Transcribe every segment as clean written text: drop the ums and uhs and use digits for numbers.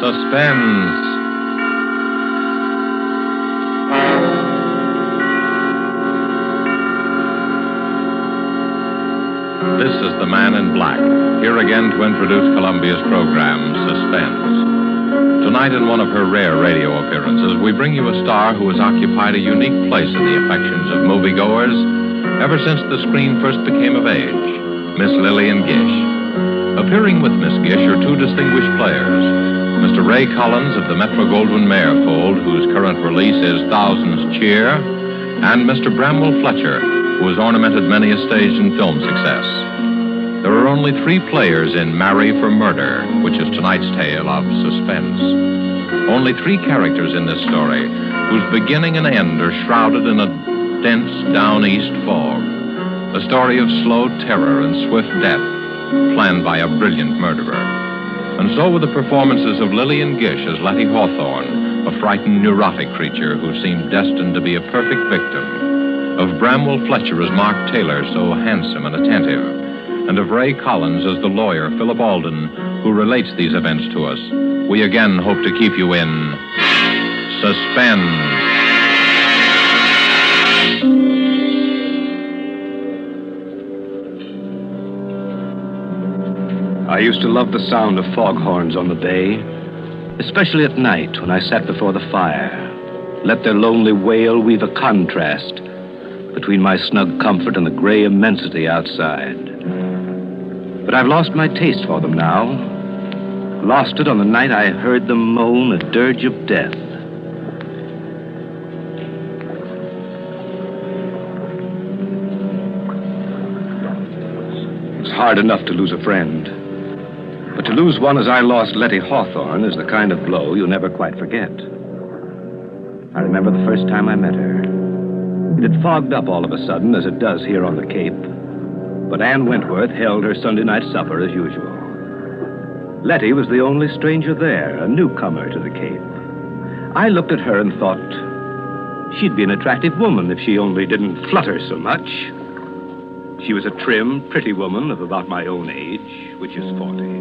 Suspense. This is the Man in Black, here again to introduce Columbia's program, Suspense. Tonight, in one of her rare radio appearances, we bring you a star who has occupied a unique place in the affections of moviegoers ever since the screen first became of age, Miss Lillian Gish. Appearing with Miss Gish are two distinguished players, Mr. Ray Collins of the Metro-Goldwyn-Mayer fold, whose current release is Thousands Cheer, and Mr. Bramwell Fletcher, who has ornamented many a stage and film success. There are only three players in Marry for Murder, which is tonight's tale of suspense. Only three characters in this story, whose beginning and end are shrouded in a dense down-east fog. A story of slow terror and swift death, planned by a brilliant murderer. And so with the performances of Lillian Gish as Letty Hawthorne, a frightened, neurotic creature who seemed destined to be a perfect victim, of Bramwell Fletcher as Mark Taylor, so handsome and attentive, and of Ray Collins as the lawyer, Philip Alden, who relates these events to us, we again hope to keep you in suspense. I used to love the sound of foghorns on the bay, especially at night when I sat before the fire, let their lonely wail weave a contrast between my snug comfort and the gray immensity outside. But I've lost my taste for them now. Lost it on the night I heard them moan a dirge of death. It's hard enough to lose a friend. But to lose one as I lost Letty Hawthorne is the kind of blow you'll never quite forget. I remember the first time I met her. It had fogged up all of a sudden, as it does here on the Cape. But Ann Wentworth held her Sunday night supper as usual. Letty was the only stranger there, a newcomer to the Cape. I looked at her and thought she'd be an attractive woman if she only didn't flutter so much. She was a trim, pretty woman of about my own age, which is 40.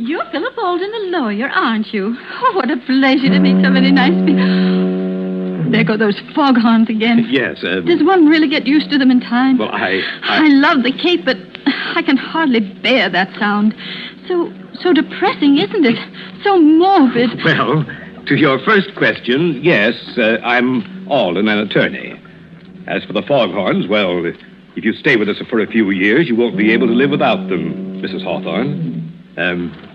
You're Philip Alden, the lawyer, aren't you? Oh, what a pleasure to meet so many nice people. There go those foghorns again. Yes, Does one really get used to them in time? Well, I love the Cape, but I can hardly bear that sound. So depressing, isn't it? So morbid. Well, to your first question, yes, I'm Alden, an attorney. As for the foghorns, well, if you stay with us for a few years, you won't be able to live without them, Mrs. Hawthorne.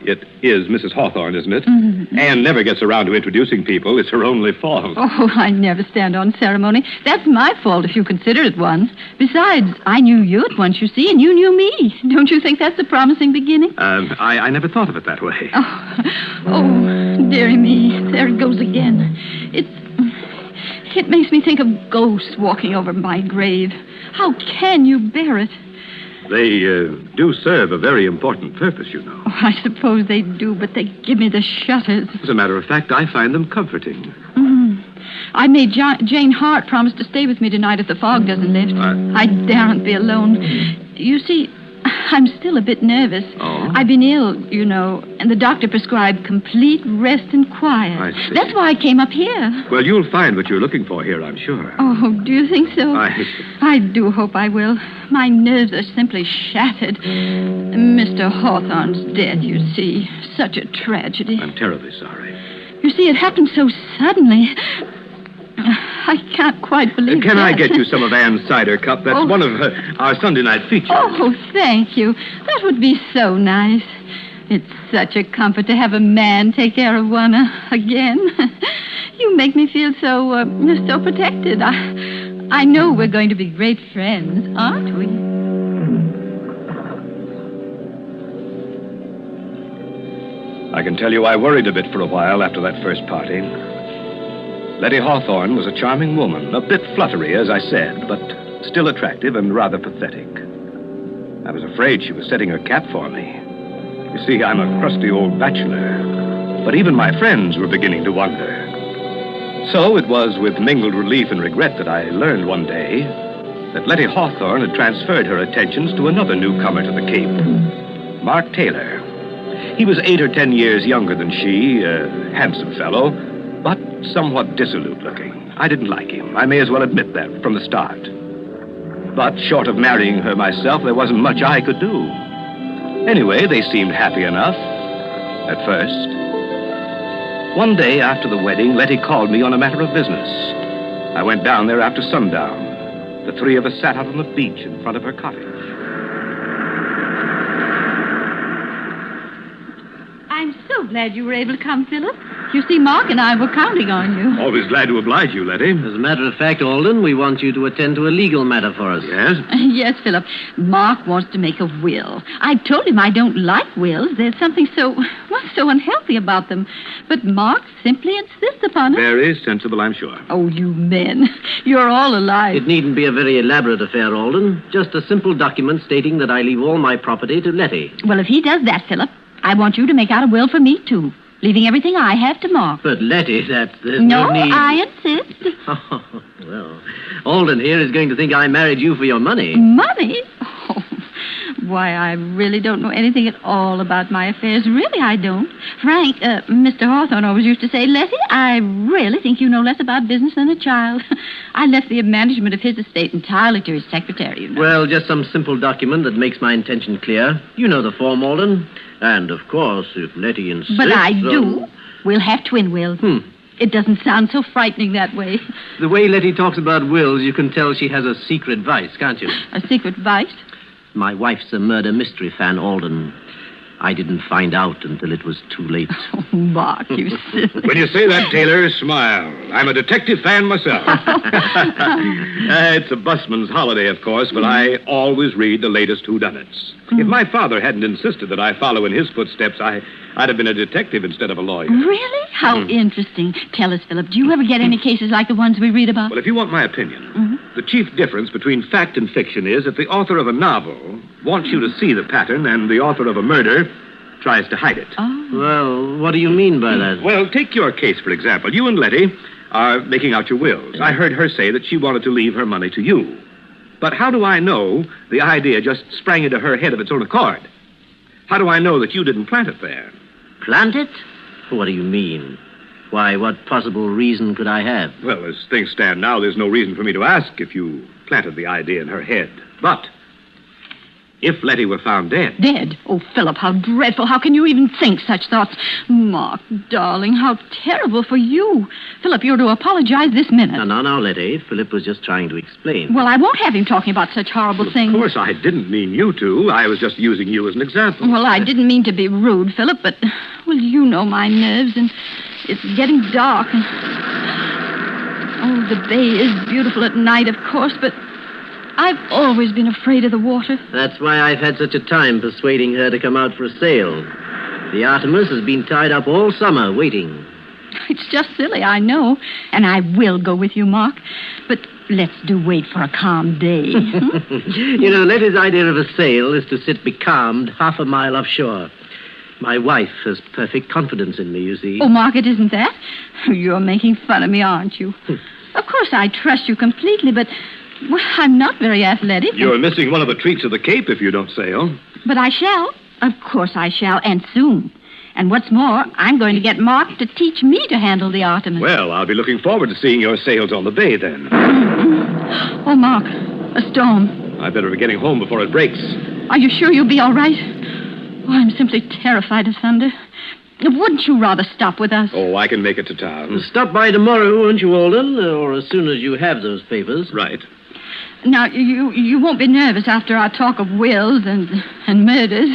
It is Mrs. Hawthorne, isn't it? Mm-hmm. Anne never gets around to introducing people. It's her only fault. Oh, I never stand on ceremony. That's my fault if you consider it one. Besides, I knew you at once, you see, and you knew me. Don't you think that's a promising beginning? I never thought of it that way. Oh, dearie me. There it goes again. It makes me think of ghosts walking over my grave. How can you bear it? They do serve a very important purpose, you know. Oh, I suppose they do, but they give me the shudders. As a matter of fact, I find them comforting. I made Jane Hart promise to stay with me tonight if the fog doesn't lift. I daren't be alone. You see, I'm still a bit nervous. Oh? I've been ill, you know, and the doctor prescribed complete rest and quiet. I see. That's why I came up here. Well, you'll find what you're looking for here, I'm sure. Oh, do you think so? I do hope I will. My nerves are simply shattered. Mr. Hawthorne's dead, you see. Such a tragedy. I'm terribly sorry. You see, it happened so suddenly. I can't quite believe Can that. I get you some of Anne's cider cup? That's one of our Sunday night features. Oh, thank you. That would be so nice. It's such a comfort to have a man take care of one again. You make me feel so protected. I know we're going to be great friends, aren't we? I can tell you I worried a bit for a while after that first party. Letty Hawthorne was a charming woman, a bit fluttery, as I said, but still attractive and rather pathetic. I was afraid she was setting her cap for me. You see, I'm a crusty old bachelor, but even my friends were beginning to wonder. So it was with mingled relief and regret that I learned one day that Letty Hawthorne had transferred her attentions to another newcomer to the Cape, Mark Taylor. He was 8 or 10 years younger than she, a handsome fellow, but somewhat dissolute looking. I didn't like him. I may as well admit that from the start. But short of marrying her myself, there wasn't much I could do. Anyway, they seemed happy enough, at first. One day after the wedding, Letty called me on a matter of business. I went down there after sundown. The three of us sat out on the beach in front of her cottage. I'm so glad you were able to come, Philip. You see, Mark and I were counting on you. Always glad to oblige you, Letty. As a matter of fact, Alden, we want you to attend to a legal matter for us. Yes? Yes, Philip. Mark wants to make a will. I told him I don't like wills. There's something so unhealthy about them. But Mark simply insists upon it. Very sensible, I'm sure. Oh, you men. You're all alike. It needn't be a very elaborate affair, Alden. Just a simple document stating that I leave all my property to Letty. Well, if he does that, Philip, I want you to make out a will for me, too. Leaving everything I have to Mark. But Letty, there's no no need... I insist. Oh, well, Alden here is going to think I married you for your money. Money? Oh, why, I really don't know anything at all about my affairs. Really, I don't. Frank, Mr. Hawthorne always used to say, Letty, I really think you know less about business than a child. I left the management of his estate entirely to his secretary, you know. Well, just some simple document that makes my intention clear. You know the form, Alden. And, of course, if Letty insists... But I do. We'll have twin wills. It doesn't sound so frightening that way. The way Letty talks about wills, you can tell she has a secret vice, can't you? A secret vice? My wife's a murder mystery fan, Alden. I didn't find out until it was too late. Oh, Mark, you silly... When you say that, Taylor, smile. I'm a detective fan myself. It's a busman's holiday, of course, but I always read the latest whodunits. If my father hadn't insisted that I follow in his footsteps, I'd have been a detective instead of a lawyer. Really? How interesting. Tell us, Philip, do you ever get any cases like the ones we read about? Well, if you want my opinion, the chief difference between fact and fiction is that the author of a novel wants you to see the pattern and the author of a murder tries to hide it. Oh. Well, what do you mean by that? Well, take your case, for example. You and Letty are making out your wills. I heard her say that she wanted to leave her money to you. But how do I know the idea just sprang into her head of its own accord? How do I know that you didn't plant it there? Plant it? What do you mean? Why, what possible reason could I have? Well, as things stand now, there's no reason for me to ask if you planted the idea in her head. But if Letty were found dead... Dead? Oh, Philip, how dreadful. How can you even think such thoughts? Mark, darling, how terrible for you. Philip, you're to apologize this minute. No, Letty. Philip was just trying to explain. Well, I won't have him talking about such horrible things. Of course, I didn't mean you to. I was just using you as an example. Well, I didn't mean to be rude, Philip, but, well, you know my nerves, and it's getting dark. And... Oh, the bay is beautiful at night, of course, but I've always been afraid of the water. That's why I've had such a time persuading her to come out for a sail. The Artemis has been tied up all summer waiting. It's just silly, I know. And I will go with you, Mark. But let's wait for a calm day. You know, Letty's idea of a sail is to sit becalmed half a mile offshore. My wife has perfect confidence in me, you see. Oh, Mark, it isn't that. You're making fun of me, aren't you? Of course, I trust you completely, but... well, I'm not very athletic. You're missing one of the treats of the Cape if you don't sail. But I shall. Of course I shall, and soon. And what's more, I'm going to get Mark to teach me to handle the Artemis. Well, I'll be looking forward to seeing your sails on the bay, then. Oh, Mark, a storm. I better be getting home before it breaks. Are you sure you'll be all right? Oh, I'm simply terrified of thunder. Wouldn't you rather stop with us? Oh, I can make it to town. Stop by tomorrow, won't you, Alden? Or as soon as you have those papers. Right. Now, you won't be nervous after our talk of wills and murders.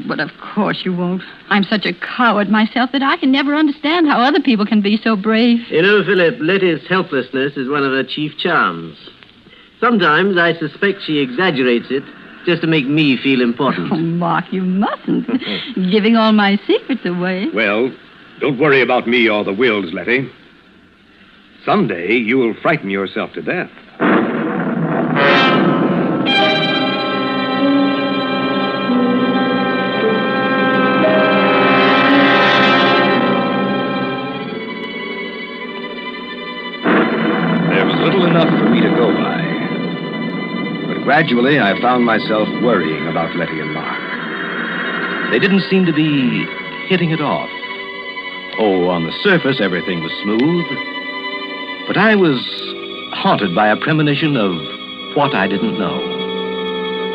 But of course you won't. I'm such a coward myself that I can never understand how other people can be so brave. You know, Philip, Letty's helplessness is one of her chief charms. Sometimes I suspect she exaggerates it just to make me feel important. Oh, Mark, you mustn't. Giving all my secrets away. Well, don't worry about me or the wills, Letty. Someday you will frighten yourself to death. There was little enough for me to go by. But gradually I found myself worrying about Letty and Mark. They didn't seem to be hitting it off. Oh, on the surface, everything was smooth. But I was haunted by a premonition of what I didn't know.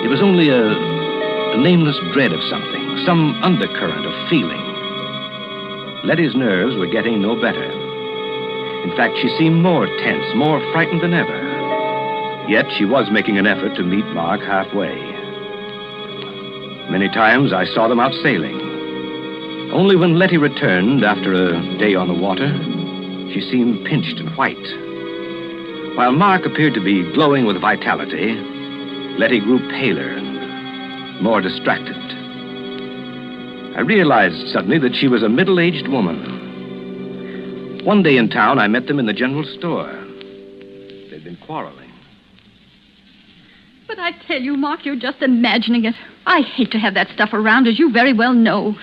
It was only a nameless dread of something, some undercurrent of feeling. Letty's nerves were getting no better. In fact, she seemed more tense, more frightened than ever. Yet she was making an effort to meet Mark halfway. Many times I saw them out sailing. Only when Letty returned after a day on the water, she seemed pinched and white. While Mark appeared to be glowing with vitality, Letty grew paler and more distracted. I realized suddenly that she was a middle-aged woman. One day in town, I met them in the general store. They'd been quarreling. But I tell you, Mark, you're just imagining it. I hate to have that stuff around, as you very well know.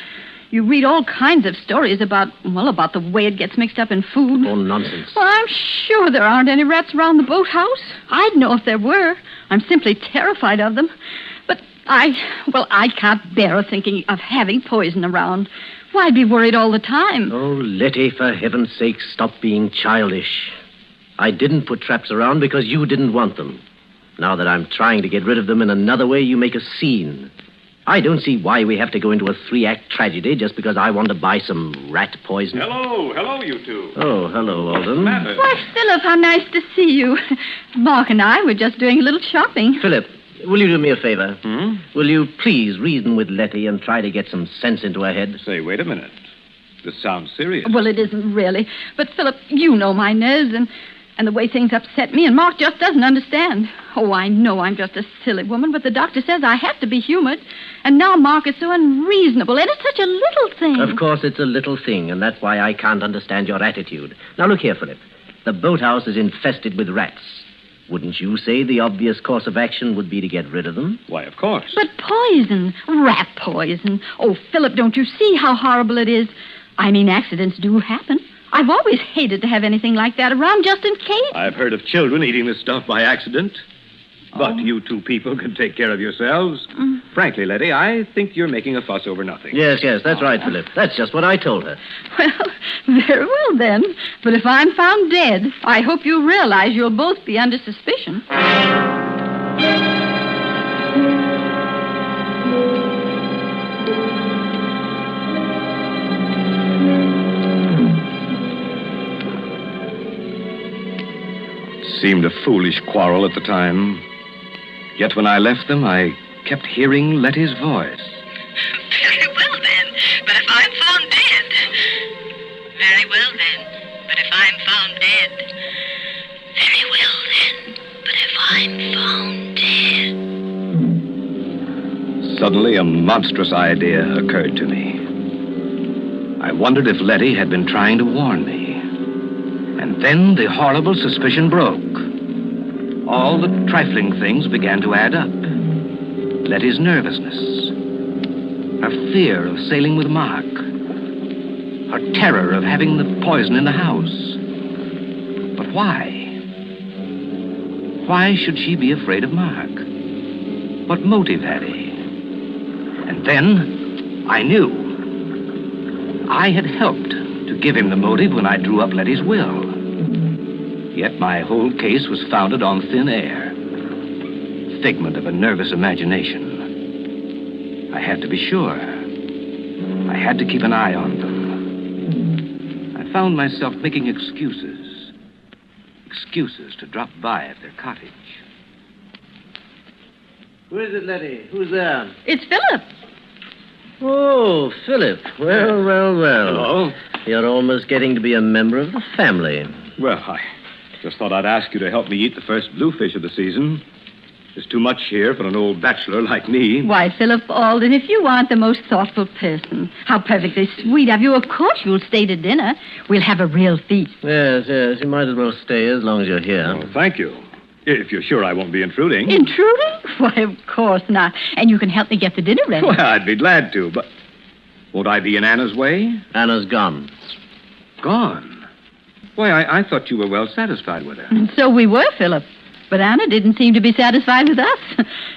You read all kinds of stories about the way it gets mixed up in food. Oh, nonsense. Well, I'm sure there aren't any rats around the boathouse. I'd know if there were. I'm simply terrified of them. But I can't bear thinking of having poison around. Why be worried all the time? Oh, Letty, for heaven's sake, stop being childish. I didn't put traps around because you didn't want them. Now that I'm trying to get rid of them in another way, you make a scene. I don't see why we have to go into a 3-act tragedy just because I want to buy some rat poison. Hello, you two. Oh, hello, Alden. Why, Philip, how nice to see you. Mark and I were just doing a little shopping. Philip, will you do me a favor? Will you please reason with Letty and try to get some sense into her head? Say, wait a minute. This sounds serious. Well, it isn't really. But, Philip, you know my nerves and the way things upset me, and Mark just doesn't understand. Oh, I know I'm just a silly woman, but the doctor says I have to be humored. And now Mark is so unreasonable, and it's such a little thing. Of course it's a little thing, and that's why I can't understand your attitude. Now, look here, Philip. The boathouse is infested with rats. Wouldn't you say the obvious course of action would be to get rid of them? Why, of course. But poison, rat poison. Oh, Philip, don't you see how horrible it is? I mean, accidents do happen. I've always hated to have anything like that around just in case. I've heard of children eating this stuff by accident. But you two people can take care of yourselves. Frankly, Letty, I think you're making a fuss over nothing. Yes, that's right, Philip. That's just what I told her. Well, very well then. But if I'm found dead, I hope you realize you'll both be under suspicion. Seemed a foolish quarrel at the time. Yet when I left them, I kept hearing Letty's voice. Very well, then. But if I'm found dead... Very well, then. But if I'm found dead... Very well, then. But if I'm found dead... Suddenly, a monstrous idea occurred to me. I wondered if Letty had been trying to warn me. And then the horrible suspicion broke. All the trifling things began to add up. Letty's nervousness, her fear of sailing with Mark, her terror of having the poison in the house. But why? Why should she be afraid of Mark? What motive had he? And then I knew. I had helped to give him the motive when I drew up Letty's will. Yet my whole case was founded on thin air. Figment of a nervous imagination. I had to be sure. I had to keep an eye on them. I found myself making excuses. Excuses to drop by at their cottage. Who is it, Letty? Who's there? It's Philip. Oh, Philip. Well. Hello. You're almost getting to be a member of the family. Well, I just thought I'd ask you to help me eat the first bluefish of the season. There's too much here for an old bachelor like me. Why, Philip Alden, if you aren't the most thoughtful person. How perfectly sweet of you. Of course you'll stay to dinner. We'll have a real feast. Yes. You might as well stay as long as you're here. Oh, thank you. If you're sure I won't be intruding. Intruding? Why, of course not. And you can help me get the dinner ready. Well, I'd be glad to, but won't I be in Anna's way? Anna's gone. Gone? Why, I thought you were well satisfied with her. And so we were, Philip. But Anna didn't seem to be satisfied with us.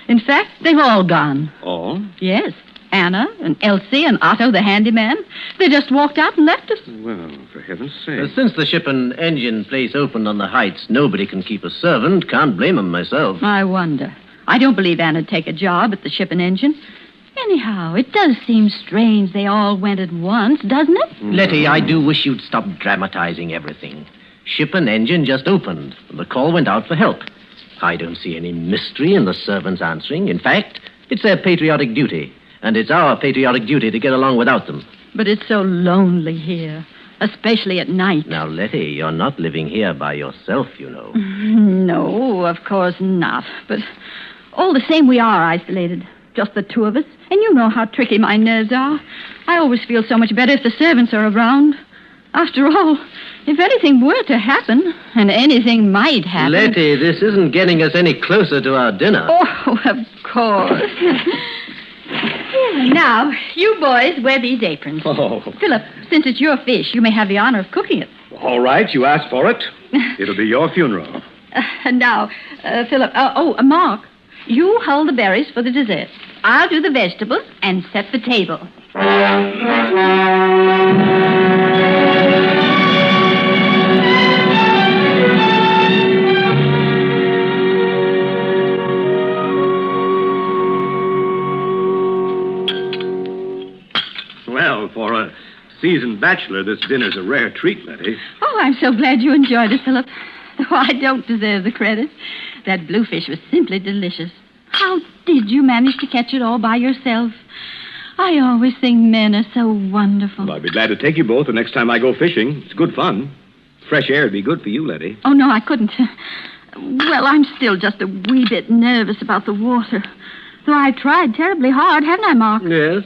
In fact, they've all gone. All? Yes. Anna and Elsie and Otto, the handyman. They just walked out and left us. Well, for heaven's sake. Since the ship and engine place opened on the heights, nobody can keep a servant. Can't blame 'em myself. I wonder. I don't believe Anna'd take a job at the ship and engine. Anyhow, it does seem strange they all went at once, doesn't it? Letty, I do wish you'd stop dramatizing everything. Ship and engine just opened. The call went out for help. I don't see any mystery in the servants answering. In fact, it's their patriotic duty. And it's our patriotic duty to get along without them. But it's so lonely here, especially at night. Now, Letty, you're not living here by yourself, you know. No, of course not. But all the same, we are isolated. Just the two of us. And you know how tricky my nerves are. I always feel so much better if the servants are around. After all, if anything were to happen, and anything might happen... Letty, this isn't getting us any closer to our dinner. Oh, of course. Now, you boys wear these aprons. Oh. Philip, since it's your fish, you may have the honor of cooking it. All right, you asked for it. It'll be your funeral. Now, Philip... Mark, you hold the berries for the dessert. I'll do the vegetables and set the table. Well, for a seasoned bachelor, this dinner's a rare treat, Letty. Oh, I'm so glad you enjoyed it, Philip. Though I don't deserve the credit. That bluefish was simply delicious. How did you manage to catch it all by yourself? I always think men are so wonderful. Well, I'd be glad to take you both the next time I go fishing. It's good fun. Fresh air would be good for you, Letty. Oh, no, I couldn't. Well, I'm still just a wee bit nervous about the water. Though I tried terribly hard, haven't I, Mark? Yes.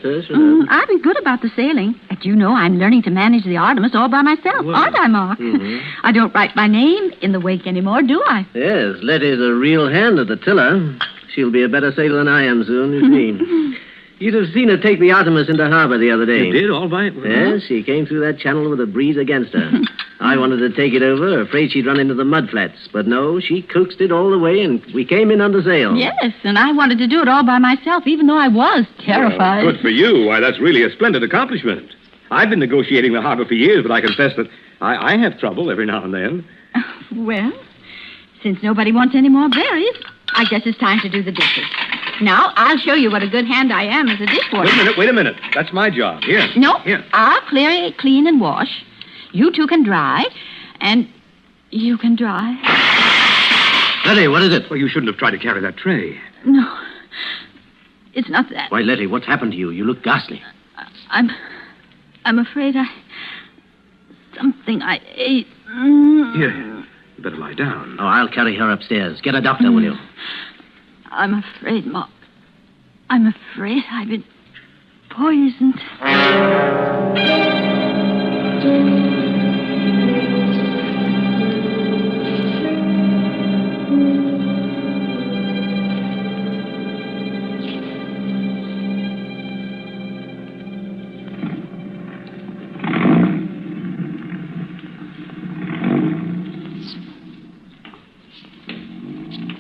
I've been good about the sailing. But you know I'm learning to manage the Artemis all by myself, aren't I, Mark? Mm-hmm. I don't write my name in the wake anymore, do I? Yes, Letty's a real hand at the tiller. She'll be a better sailor than I am soon, you see. You'd have seen her take the Artemis into harbor the other day. You did, all right? Yes, she came through that channel with a breeze against her. I wanted to take it over, afraid she'd run into the mud flats. But no, she coaxed it all the way, and we came in under sail. Yes, and I wanted to do it all by myself, even though I was terrified. Well, good for you. Why, that's really a splendid accomplishment. I've been negotiating the harbor for years, but I confess that I have trouble every now and then. Well, since nobody wants any more berries, I guess it's time to do the dishes. Now, I'll show you what a good hand I am as a dishwasher. Wait a minute. That's my job. Here. No, Here. I'll clear it, clean, and wash. You two can dry, and you can dry. Letty, what is it? Well, you shouldn't have tried to carry that tray. No, it's not that. Why, Letty, what's happened to you? You look ghastly. I'm afraid something I ate. Here, you better lie down. Oh, I'll carry her upstairs. Get a doctor, will you? I'm afraid, Mark. I'm afraid I've been poisoned.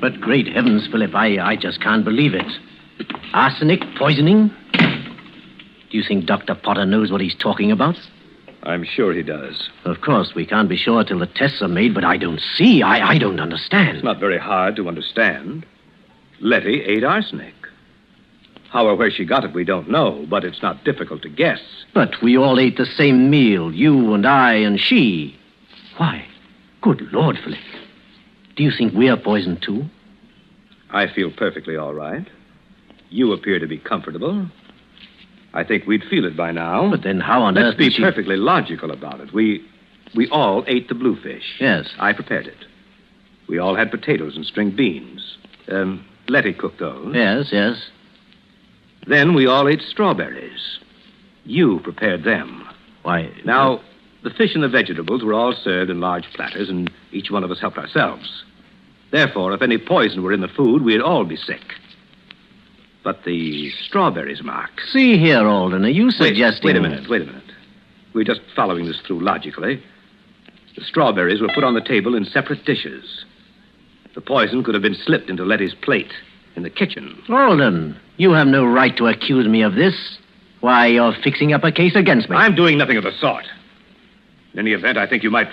But great heavens, Philip, I just can't believe it. Arsenic, poisoning? Do you think Dr. Potter knows what he's talking about? I'm sure he does. Of course, we can't be sure till the tests are made, but I don't see. I don't understand. It's not very hard to understand. Letty ate arsenic. How or where she got it, we don't know, but it's not difficult to guess. But we all ate the same meal, you and I and she. Why, good Lord, Philip. Do you think we're poisoned, too? I feel perfectly all right. You appear to be comfortable. I think we'd feel it by now. But then how on Let's earth be did she... perfectly logical about it. We all ate the bluefish. Yes. I prepared it. We all had potatoes and string beans. Letty cooked those. Yes. Then we all ate strawberries. You prepared them. Why... Now, the fish and the vegetables were all served in large platters, and each one of us helped ourselves. Therefore, if any poison were in the food, we'd all be sick. But the strawberries, Mark... See here, Alden, are you suggesting... Wait a minute. We're just following this through logically. The strawberries were put on the table in separate dishes. The poison could have been slipped into Letty's plate in the kitchen. Alden, You have no right to accuse me of this. Why, you're fixing up a case against me. I'm doing nothing of the sort. In any event, I think you might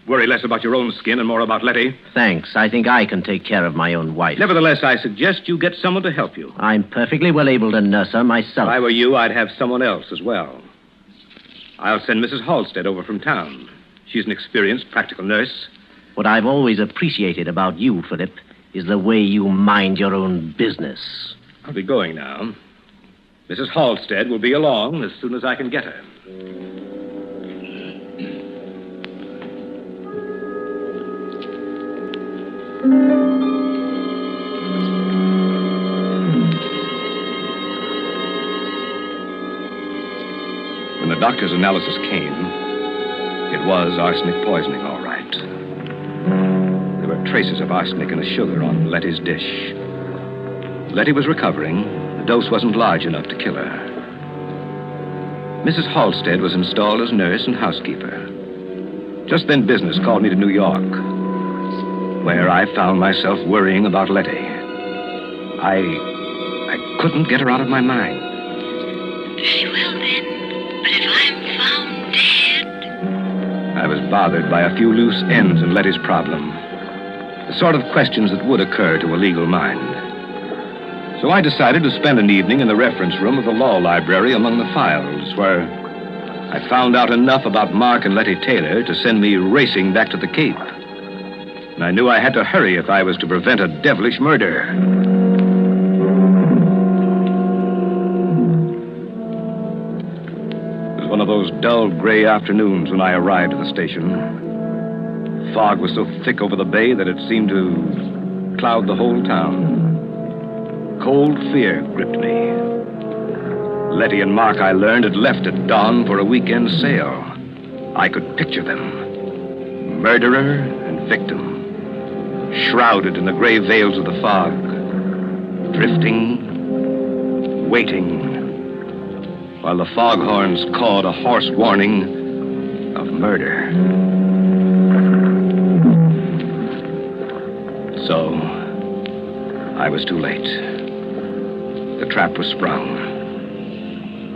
worry less about your own skin and more about Letty. Thanks. I think I can take care of my own wife. Nevertheless, I suggest you get someone to help you. I'm perfectly well able to nurse her myself. If I were you, I'd have someone else as well. I'll send Mrs. Halstead over from town. She's an experienced practical nurse. What I've always appreciated about you, Philip, is the way you mind your own business. I'll be going now. Mrs. Halstead will be along as soon as I can get her. When the doctor's analysis came, it was arsenic poisoning, all right. There were traces of arsenic in the sugar on Letty's dish. Letty was recovering. The dose wasn't large enough to kill her. Mrs. Halstead was installed as nurse and housekeeper. Just then business called me to New York, where I found myself worrying about Letty. I couldn't get her out of my mind. Very well, then. But if I'm found dead... I was bothered by a few loose ends in Letty's problem. The sort of questions that would occur to a legal mind. So I decided to spend an evening in the reference room of the law library among the files, where I found out enough about Mark and Letty Taylor to send me racing back to the Cape. And I knew I had to hurry if I was to prevent a devilish murder. It was one of those dull gray afternoons when I arrived at the station. The fog was so thick over the bay that it seemed to cloud the whole town. Cold fear gripped me. Letty and Mark, I learned, had left at dawn for a weekend sail. I could picture them. Murderer and victim. Shrouded in the gray veils of the fog. Drifting. Waiting. While the foghorns cawed a hoarse warning of murder. So, I was too late. The trap was sprung.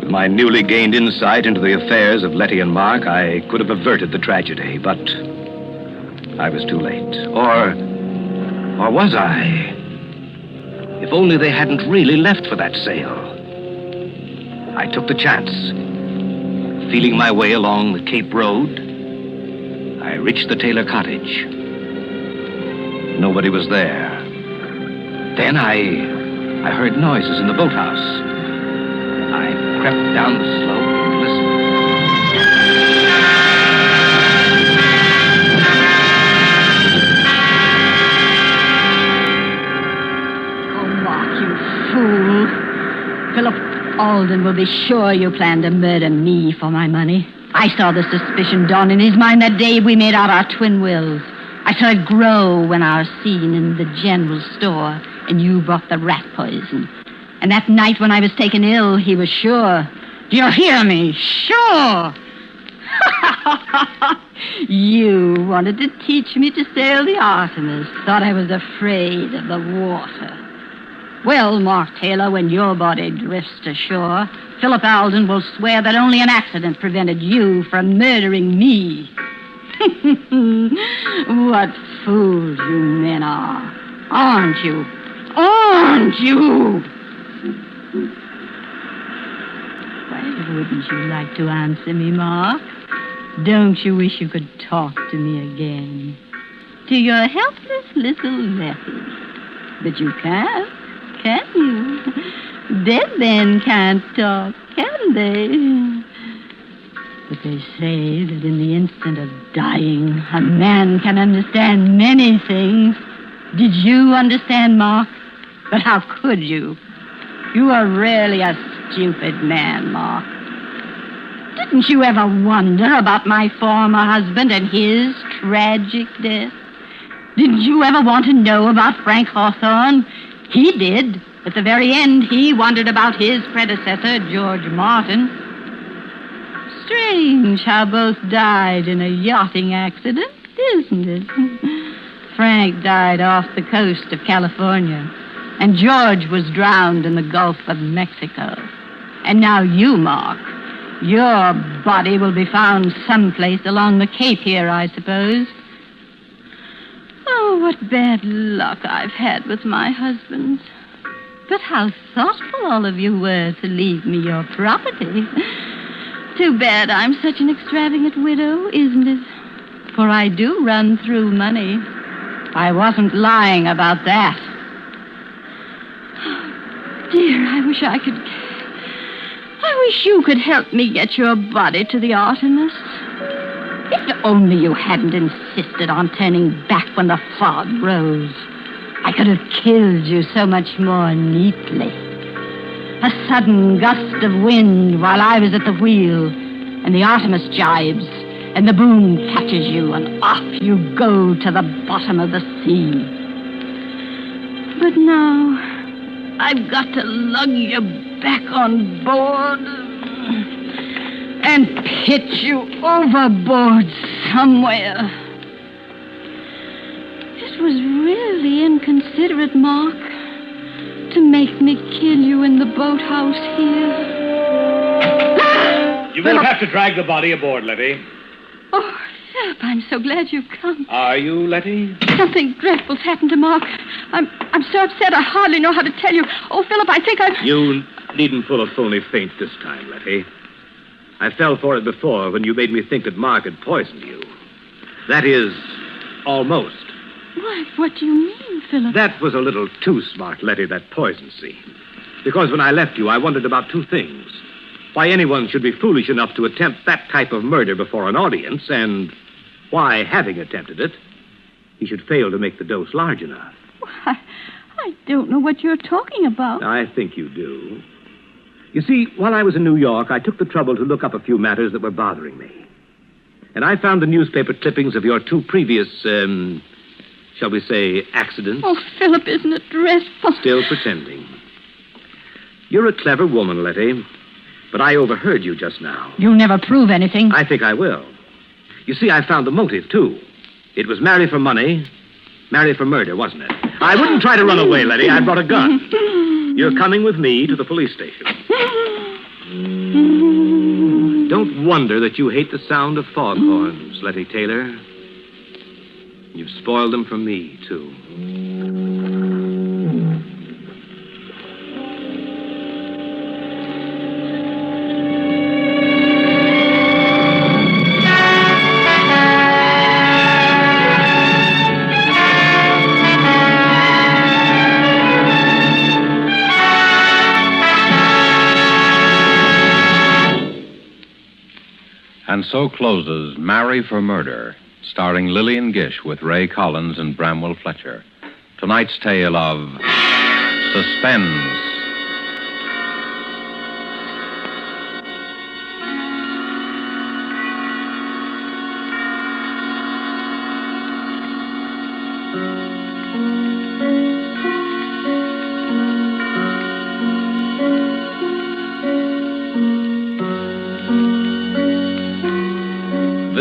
With my newly gained insight into the affairs of Letty and Mark, I could have averted the tragedy, but I was too late. Or was I? If only they hadn't really left for that sail. I took the chance. Feeling my way along the Cape Road, I reached the Taylor cottage. Nobody was there. Then I heard noises in the boathouse. I crept down the slope and listened. Oh, Mark, you fool. Philip Alden will be sure you planned to murder me for my money. I saw the suspicion dawn in his mind that day we made out our twin wills. I saw it grow when our scene in the general store and you brought the rat poison. And that night when I was taken ill, he was sure. Do you hear me? Sure. You wanted to teach me to sail the Artemis. Thought I was afraid of the water. Well, Mark Taylor, when your body drifts to shore, Philip Alden will swear that only an accident prevented you from murdering me. What fools you men are. Aren't you? Aren't you? Why wouldn't you like to answer me, Mark? Don't you wish you could talk to me again? To your helpless little Letty. But you can't, can you? Dead men can't talk, can they? But they say that in the instant of dying, a man can understand many things. Did you understand, Mark? But how could you? You are really a stupid man, Mark. Didn't you ever wonder about my former husband and his tragic death? Didn't you ever want to know about Frank Hawthorne? He did. At the very end, he wondered about his predecessor, George Martin. Strange how both died in a yachting accident, isn't it? Frank died off the coast of California. And George was drowned in the Gulf of Mexico. And now you, Mark. Your body will be found someplace along the Cape here, I suppose. Oh, what bad luck I've had with my husbands. But how thoughtful all of you were to leave me your property. Too bad I'm such an extravagant widow, isn't it? For I do run through money. I wasn't lying about that. Dear, I wish you could help me get your body to the Artemis. If only you hadn't insisted on turning back when the fog rose. I could have killed you so much more neatly. A sudden gust of wind while I was at the wheel, and the Artemis jibes, and the boom catches you, and off you go to the bottom of the sea. But now, I've got to lug you back on board and pitch you overboard somewhere. It was really inconsiderate, Mark, to make me kill you in the boathouse here. You won't have to drag the body aboard, Letty. Oh, Philip, I'm so glad you've come. Are you, Letty? Something dreadful's happened to Mark. I'm so upset I hardly know how to tell you. Oh, Philip, I think I've... You needn't pull a phony feint this time, Letty. I fell for it before when you made me think that Mark had poisoned you. That is, almost. Why, what do you mean, Philip? That was a little too smart, Letty, that poison scene. Because when I left you, I wondered about two things. Why anyone should be foolish enough to attempt that type of murder before an audience, and why, having attempted it, he should fail to make the dose large enough. Why, I don't know what you're talking about. I think you do. You see, while I was in New York, I took the trouble to look up a few matters that were bothering me. And I found the newspaper clippings of your two previous, shall we say, accidents. Oh, Philip, isn't it dreadful? Still pretending. You're a clever woman, Letty, but I overheard you just now. You'll never prove anything. I think I will. You see, I found the motive, too. It was marry for money, marry for murder, wasn't it? I wouldn't try to run away, Letty. I brought a gun. You're coming with me to the police station. Don't wonder that you hate the sound of foghorns, Letty Taylor. You've spoiled them for me, too. And so closes Marry for Murder, starring Lillian Gish with Ray Collins and Bramwell Fletcher. Tonight's tale of Suspense.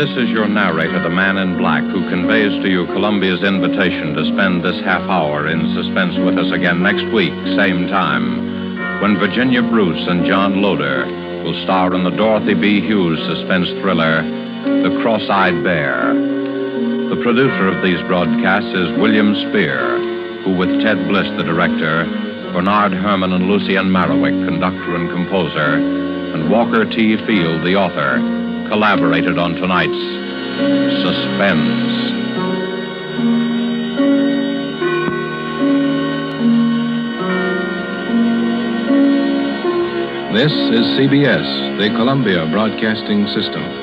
This is your narrator, the man in black, who conveys to you Columbia's invitation to spend this half hour in suspense with us again next week, same time, when Virginia Bruce and John Loder will star in the Dorothy B. Hughes suspense thriller, The Cross-Eyed Bear. The producer of these broadcasts is William Spear, who, with Ted Bliss, the director, Bernard Herrmann and Lucien Marowik, conductor and composer, and Walker T. Field, the author, collaborated on tonight's Suspense. This is CBS, the Columbia Broadcasting System.